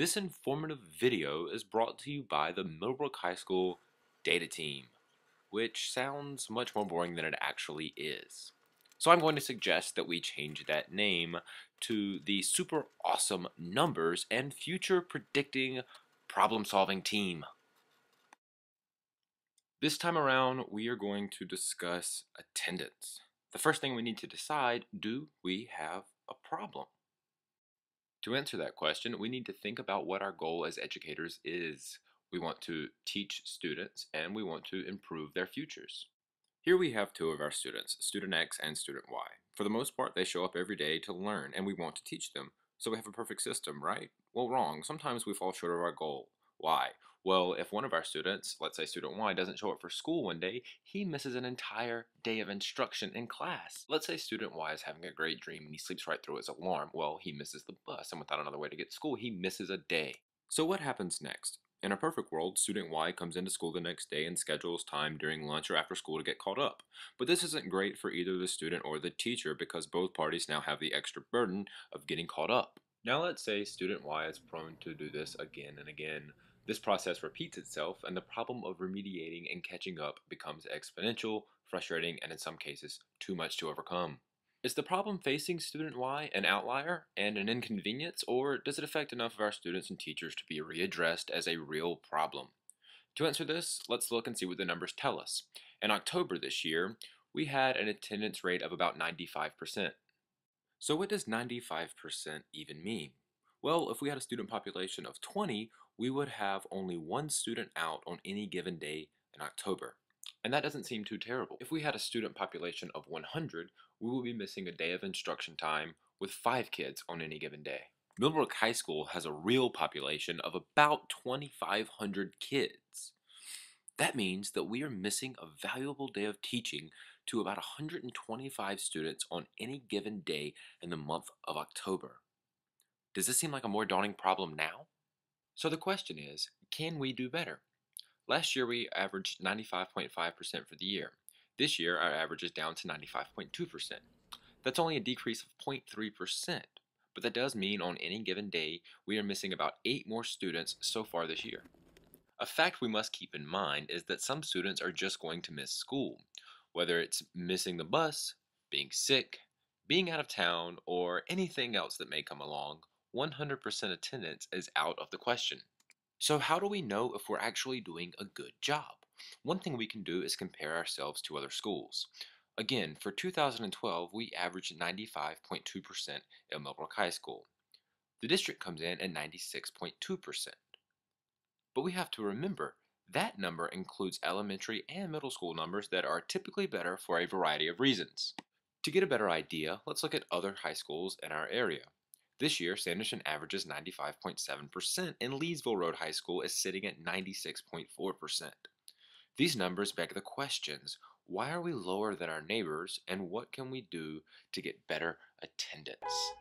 This informative video is brought to you by the Millbrook High School Data Team, which sounds much more boring than it actually is. So I'm going to suggest that we change that name to the Super Awesome Numbers and Future Predicting Problem Solving Team. This time around, we are going to discuss attendance. The first thing we need to decide, do we have a problem? To answer that question, we need to think about what our goal as educators is. We want to teach students and we want to improve their futures. Here we have two of our students, student X and student Y. For the most part, they show up every day to learn and we want to teach them. So we have a perfect system, right? Well, wrong. Sometimes we fall short of our goal. Why? Well, if one of our students, let's say student Y, doesn't show up for school one day, he misses an entire day of instruction in class. Let's say student Y is having a great dream and he sleeps right through his alarm. Well, he misses the bus, and without another way to get to school, he misses a day. So what happens next? In a perfect world, student Y comes into school the next day and schedules time during lunch or after school to get caught up. But this isn't great for either the student or the teacher because both parties now have the extra burden of getting caught up. Now let's say student Y is prone to do this again and again. This process repeats itself and the problem of remediating and catching up becomes exponential, frustrating, and in some cases, too much to overcome. Is the problem facing student Y an outlier and an inconvenience, or does it affect enough of our students and teachers to be readdressed as a real problem? To answer this, let's look and see what the numbers tell us. In October this year, we had an attendance rate of about 95%. So what does 95% even mean? Well, if we had a student population of 20, we would have only one student out on any given day in October. And that doesn't seem too terrible. If we had a student population of 100, we would be missing a day of instruction time with 5 kids on any given day. Millbrook High School has a real population of about 2,500 kids. That means that we are missing a valuable day of teaching to about 125 students on any given day in the month of October. Does this seem like a more daunting problem now? So the question is, can we do better? Last year we averaged 95.5% for the year. This year our average is down to 95.2%. That's only a decrease of 0.3%, but that does mean on any given day we are missing about 8 more students so far this year. A fact we must keep in mind is that some students are just going to miss school, whether it's missing the bus, being sick, being out of town, or anything else that may come along. 100% attendance is out of the question. So how do we know if we're actually doing a good job? One thing we can do is compare ourselves to other schools. Again, for 2012, we averaged 95.2% at Millbrook High School. The district comes in at 96.2%. But we have to remember that number includes elementary and middle school numbers that are typically better for a variety of reasons. To get a better idea, let's look at other high schools in our area. This year, Sanderson averages 95.7% and Leesville Road High School is sitting at 96.4%. These numbers beg the questions, why are we lower than our neighbors and what can we do to get better attendance?